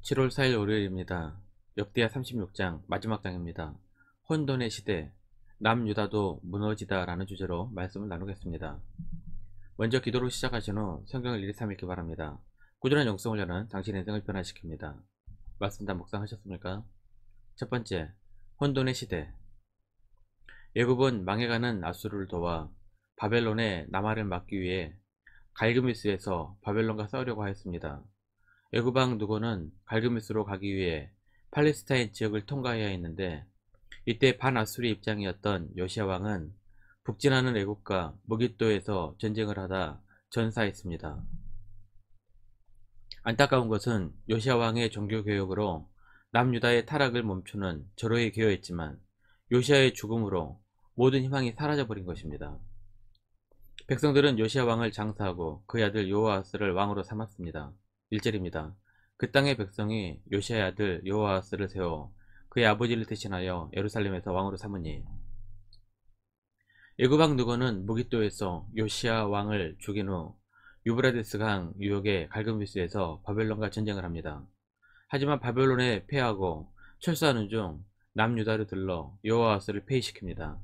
7월 4일 월요일입니다. 역대하 36장 마지막 장입니다. 혼돈의 시대, 남유다도 무너지다 라는 주제로 말씀을 나누겠습니다. 먼저 기도로 시작하신 후 성경을 1-3 읽기 바랍니다. 꾸준한 영성을 여는 당신의 인생을 변화시킵니다. 말씀 다 묵상하셨습니까? 첫 번째, 혼돈의 시대. 애굽은 망해가는 아수르를 도와 바벨론의 남하를 막기 위해 갈그미스에서 바벨론과 싸우려고 하였습니다. 애굽 왕 누고는 갈그미스로 가기 위해 팔레스타인 지역을 통과해야 했는데, 이때 반아수리 입장이었던 요시야 왕은 북진하는 애굽과 무깃도에서 전쟁을 하다 전사했습니다. 안타까운 것은 요시야 왕의 종교개혁으로 남유다의 타락을 멈추는 절호에 기여했지만 요시야의 죽음으로 모든 희망이 사라져버린 것입니다. 백성들은 요시야 왕을 장사하고 그의 아들 여호아스를 왕으로 삼았습니다. 1절입니다. 그 땅의 백성이 요시야의 아들 여호아스를 세워 그의 아버지를 대신하여 예루살렘에서 왕으로 삼으니, 애굽 왕 느고는 무깃도에서 요시야 왕을 죽인 후 유브라데스 강 유역의 갈그미스에서 바벨론과 전쟁을 합니다. 하지만 바벨론에 패하고 철수하는 중 남유다를 들러 여호아스를 폐위시킵니다.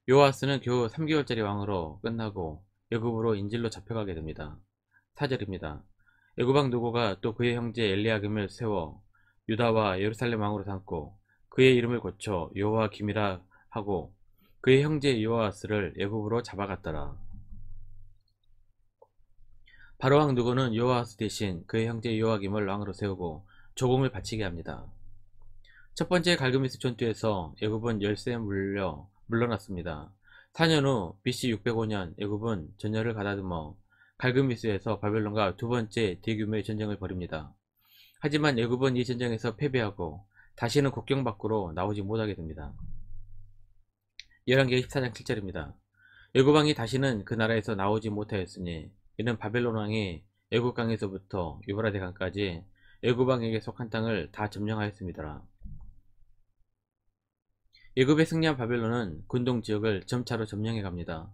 요아스는 겨우 3개월짜리 왕으로 끝나고 애굽으로 인질로 잡혀가게 됩니다. 4절입니다. 애굽 왕 느고가 또 그의 형제 엘리야김을 세워 유다와 예루살렘 왕으로 삼고 그의 이름을 고쳐 여호와김이라 하고 그의 형제 요아스를 애굽으로 잡아갔더라. 바로 왕 느고는 요아스 대신 그의 형제 요아김을 왕으로 세우고 조공을 바치게 합니다. 첫 번째 갈그미스 전투에서 애굽은 열세에 물러났습니다. 4년 후 BC 605년 애굽은 전열을 가다듬어 갈그미스에서 바벨론과 두 번째 대규모의 전쟁을 벌입니다. 하지만 애굽은 이 전쟁에서 패배하고 다시는 국경 밖으로 나오지 못하게 됩니다. 열왕기 14장 7절입니다. 애굽 왕이 다시는 그 나라에서 나오지 못하였으니 이는 바벨론 왕이 애굽 강에서부터 유브라데 강까지 애굽 왕에게 속한 땅을 다 점령하였습니다. 애굽에 승리한 바벨론은 근동 지역을 점차로 점령해 갑니다.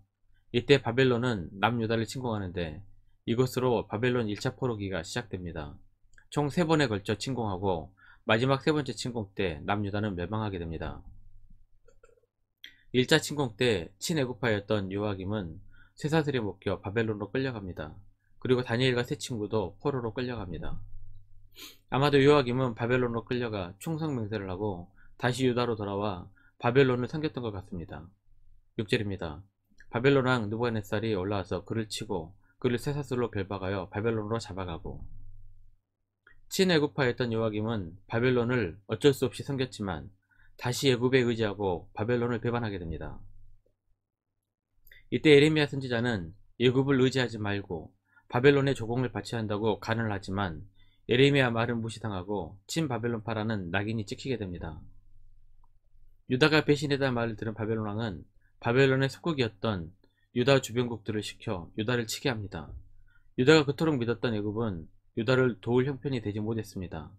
이때 바벨론은 남유다를 침공하는데 이것으로 바벨론 1차 포로기가 시작됩니다. 총 3번에 걸쳐 침공하고 마지막 3번째 침공 때 남유다는 멸망하게 됩니다. 1차 침공 때 친애굽파였던 요아김은 쇠사슬에 묶여 바벨론으로 끌려갑니다. 그리고 다니엘과 세 친구도 포로로 끌려갑니다. 아마도 요아김은 바벨론으로 끌려가 충성맹세를 하고 다시 유다로 돌아와 바벨론을 섬겼던 것 같습니다. 6절입니다. 바벨론 왕 느부갓네살이 올라와서 그를 치고 그를 쇠사슬로 결박하여 바벨론으로 잡아가고, 친애굽파였던 요아김은 바벨론을 어쩔 수 없이 섬겼지만 다시 애굽에 의지하고 바벨론을 배반하게 됩니다. 이때 예레미야 선지자는 애굽을 의지하지 말고 바벨론의 조공을 바쳐야 한다고 간을 하지만 예레미야 말은 무시당하고 친바벨론파라는 낙인이 찍히게 됩니다. 유다가 배신했다는 말을 들은 바벨론 왕은 바벨론의 속국이었던 유다 주변국들을 시켜 유다를 치게 합니다. 유다가 그토록 믿었던 애굽은 유다를 도울 형편이 되지 못했습니다.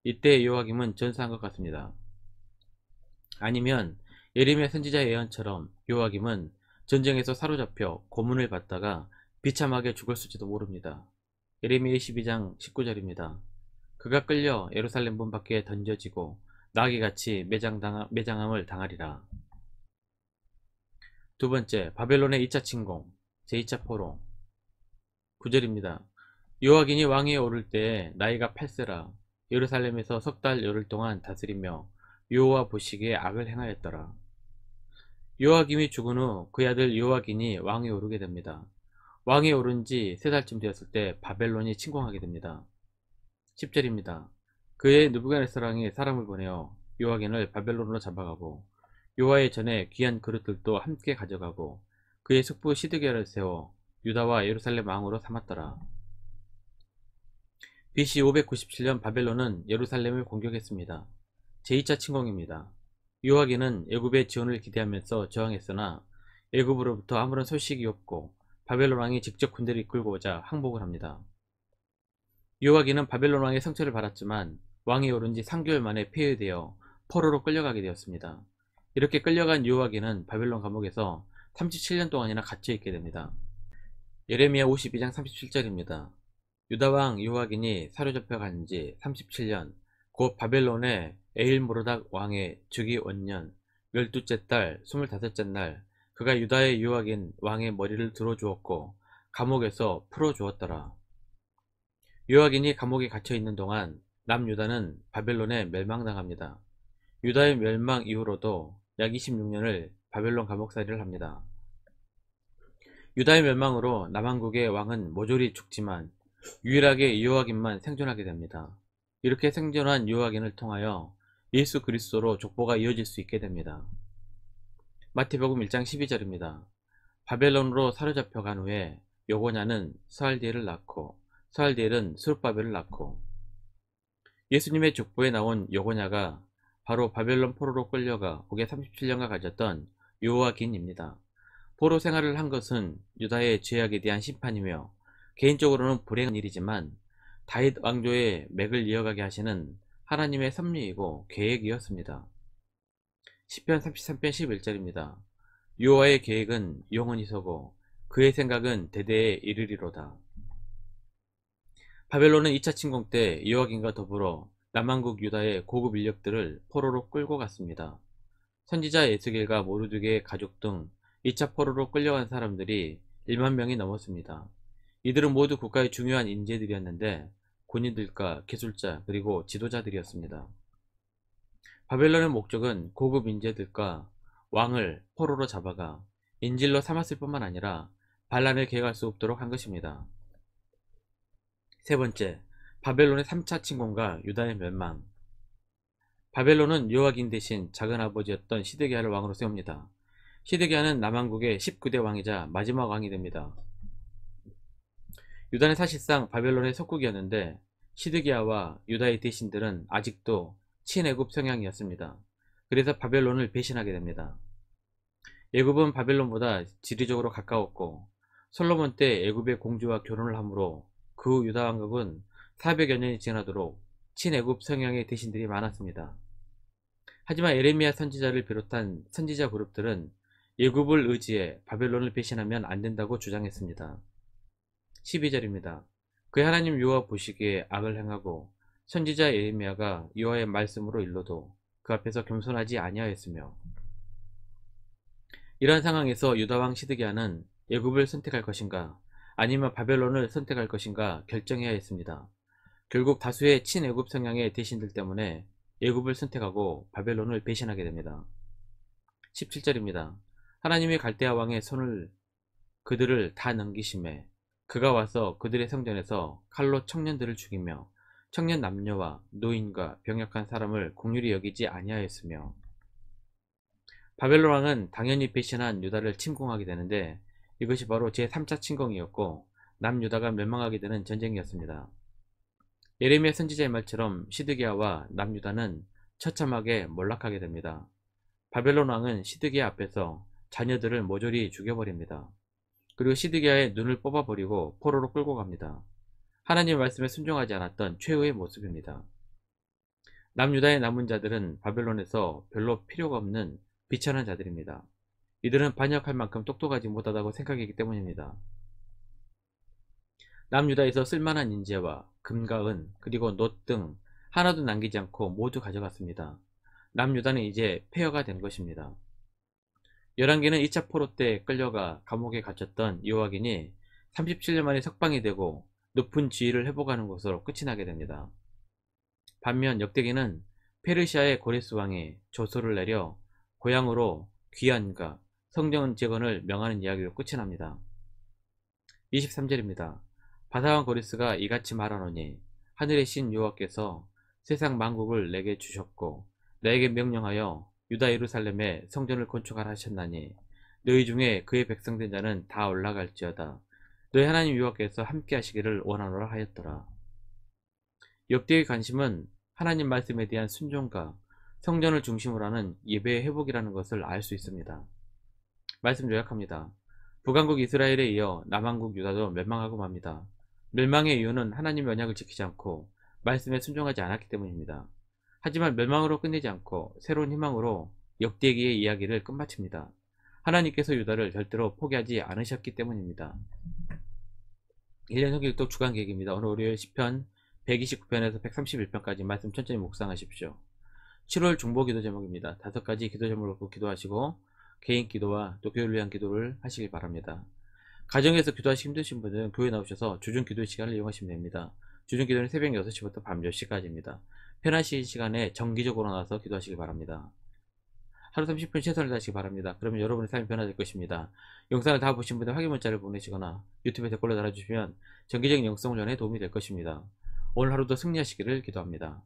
이때 요아김은 전사한 것 같습니다. 아니면 예레미야 선지자의 예언처럼 요아김은 전쟁에서 사로잡혀 고문을 받다가 비참하게 죽었을지도 모릅니다. 예레미야 22장 19절입니다. 그가 끌려 예루살렘 문 밖에 던져지고 나귀같이 매장함을 당하리라. 두 번째, 바벨론의 2차 침공, 제2차 포로. 9절입니다. 요아긴이 왕위에 오를 때에 나이가 8세라 예루살렘에서 석 달 열흘 동안 다스리며 여호와 보시기에 악을 행하였더라. 요아김이 죽은 후 그의 아들 요아긴이 왕위에 오르게 됩니다. 왕위에 오른 지 3달쯤 되었을 때 바벨론이 침공하게 됩니다. 10절입니다. 그의 느부갓네살 왕이 사람을 보내어 요아긴을 바벨론으로 잡아가고 요아의 전에 귀한 그릇들도 함께 가져가고 그의 숙부 시드기야를 세워 유다와 예루살렘 왕으로 삼았더라. BC 597년 바벨론은 예루살렘을 공격했습니다. 제2차 침공입니다. 요아긴은 애굽의 지원을 기대하면서 저항했으나 애굽으로부터 아무런 소식이 없고 바벨론 왕이 직접 군대를 이끌고 오자 항복을 합니다. 요아긴은 바벨론 왕의 성처를 받았지만 왕이 오른 지 3개월 만에 폐위되어 포로로 끌려가게 되었습니다. 이렇게 끌려간 요아긴은 바벨론 감옥에서 37년 동안이나 갇혀 있게 됩니다. 예레미야 52장 37절입니다. 유다 왕 요아긴이 사로잡혀 간 지 37년, 곧 바벨론의 에일모르닥 왕의 주기 원년 12째 달 25째 날, 그가 유다의 요아긴 왕의 머리를 들어주었고 감옥에서 풀어주었더라. 요아긴이 감옥에 갇혀 있는 동안 남유다는 바벨론에 멸망당합니다. 유다의 멸망 이후로도 약 26년을 바벨론 감옥살이를 합니다. 유다의 멸망으로 남왕국의 왕은 모조리 죽지만 유일하게 요아긴만 생존하게 됩니다. 이렇게 생존한 요아긴을 통하여 예수 그리스도로 족보가 이어질 수 있게 됩니다. 마태복음 1장 12절입니다. 바벨론으로 사로잡혀 간 후에 요고냐는 스알디엘을 낳고 스알디엘은 스룹바벨을 낳고, 예수님의 족보에 나온 요고냐가 바로 바벨론 포로로 끌려가 거기에 37년간 가졌던 요아긴입니다. 포로 생활을 한 것은 유다의 죄악에 대한 심판이며 개인적으로는 불행한 일이지만 다윗 왕조의 맥을 이어가게 하시는 하나님의 섭리이고 계획이었습니다. 시편 33편 11절입니다. 여호와의 계획은 영원히 서고 그의 생각은 대대에 이르리로다. 바벨론은 2차 침공 때 요아긴과 더불어 남왕국 유다의 고급 인력들을 포로로 끌고 갔습니다. 선지자 에스겔과 모르드게의 가족 등 2차 포로로 끌려간 사람들이 1만 명이 넘었습니다. 이들은 모두 국가의 중요한 인재들이었는데 군인들과 기술자 그리고 지도자들이었습니다. 바벨론의 목적은 고급 인재들과 왕을 포로로 잡아가 인질로 삼았을 뿐만 아니라 반란을 계획할 수 없도록 한 것입니다. 세 번째, 바벨론의 3차 침공과 유다의 멸망. 바벨론은 요아긴 대신 작은아버지였던 시드기야를 왕으로 세웁니다. 시드기야는 남왕국의 19대 왕이자 마지막 왕이 됩니다. 유다는 사실상 바벨론의 속국이었는데 시드기야와 유다의 대신들은 아직도 친애굽 성향이었습니다. 그래서 바벨론을 배신하게 됩니다. 애굽은 바벨론보다 지리적으로 가까웠고 솔로몬 때 애굽의 공주와 결혼을 하므로 그 후 유다 왕국은 400여 년이 지나도록 친애굽 성향의 대신들이 많았습니다. 하지만 에레미야 선지자를 비롯한 선지자 그룹들은 애굽을 의지해 바벨론을 배신하면 안 된다고 주장했습니다. 12절입니다. 그의 하나님 여호와 보시기에 악을 행하고 선지자 에레미야가 여호와의 말씀으로 일러도 그 앞에서 겸손하지 아니하였으며, 이러한 상황에서 유다 왕 시드기야는 애굽을 선택할 것인가 아니면 바벨론을 선택할 것인가 결정해야 했습니다. 결국 다수의 친애굽 성향의 대신들 때문에 애굽을 선택하고 바벨론을 배신하게 됩니다. 17절입니다. 하나님이 갈대아 왕의 손을 그들을 다 넘기심에 그가 와서 그들의 성전에서 칼로 청년들을 죽이며 청년 남녀와 노인과 병약한 사람을 긍휼히 여기지 아니하였으며, 바벨론 왕은 당연히 배신한 유다를 침공하게 되는데 이것이 바로 제3차 침공이었고 남유다가 멸망하게 되는 전쟁이었습니다. 예레미야 선지자의 말처럼 시드기야와 남유다는 처참하게 몰락하게 됩니다. 바벨론 왕은 시드기야 앞에서 자녀들을 모조리 죽여버립니다. 그리고 시드기야의 눈을 뽑아버리고 포로로 끌고 갑니다. 하나님의 말씀에 순종하지 않았던 최후의 모습입니다. 남유다의 남은 자들은 바벨론에서 별로 필요가 없는 비천한 자들입니다. 이들은 반역할 만큼 똑똑하지 못하다고 생각했기 때문입니다. 남유다에서 쓸만한 인재와 금과 은 그리고 놋 등 하나도 남기지 않고 모두 가져갔습니다. 남유다는 이제 폐허가 된 것입니다. 열왕기는 2차 포로 때 끌려가 감옥에 갇혔던 요아긴이 37년 만에 석방이 되고 높은 지위를 회복하는 것으로 끝이 나게 됩니다. 반면 역대기는 페르시아의 고레스 왕이 조서를 내려 고향으로 귀환과 성전 재건을 명하는 이야기로 끝이 납니다. 23절입니다. 바사왕 고레스가 이같이 말하노니 하늘의 신 여호와께서 세상 만국을 내게 주셨고 내게 명령하여 유다 예루살렘에 성전을 건축하라 하셨나니 너희 중에 그의 백성된 자는 다 올라갈지어다. 너희 하나님 여호와께서 함께 하시기를 원하노라 하였더라. 역대의 관심은 하나님 말씀에 대한 순종과 성전을 중심으로 하는 예배의 회복이라는 것을 알 수 있습니다. 말씀 요약합니다. 북왕국 이스라엘에 이어 남왕국 유다도 멸망하고 맙니다. 멸망의 이유는 하나님의 언약을 지키지 않고 말씀에 순종하지 않았기 때문입니다. 하지만 멸망으로 끝내지 않고 새로운 희망으로 역대기의 이야기를 끝마칩니다. 하나님께서 유다를 절대로 포기하지 않으셨기 때문입니다. 1년 성경독 주간 계획입니다. 오늘 월요일 10편 129편에서 131편까지 말씀 천천히 묵상하십시오. 7월 중보 기도 제목입니다. 5가지 기도 제목을 놓고 기도하시고 개인 기도와 또 교회를 위한 기도를 하시길 바랍니다. 가정에서 기도하시기 힘드신 분은 교회 나오셔서 주중 기도 시간을 이용하시면 됩니다. 주중 기도는 새벽 6시부터 밤 10시까지입니다. 편하신 시간에 정기적으로 나와서 기도하시기 바랍니다. 하루 30분 최선을 다하시기 바랍니다. 그러면 여러분의 삶이 변화될 것입니다. 영상을 다 보신 분들 확인 문자를 보내시거나 유튜브에 댓글로 달아주시면 정기적인 영성 훈련에 도움이 될 것입니다. 오늘 하루도 승리하시기를 기도합니다.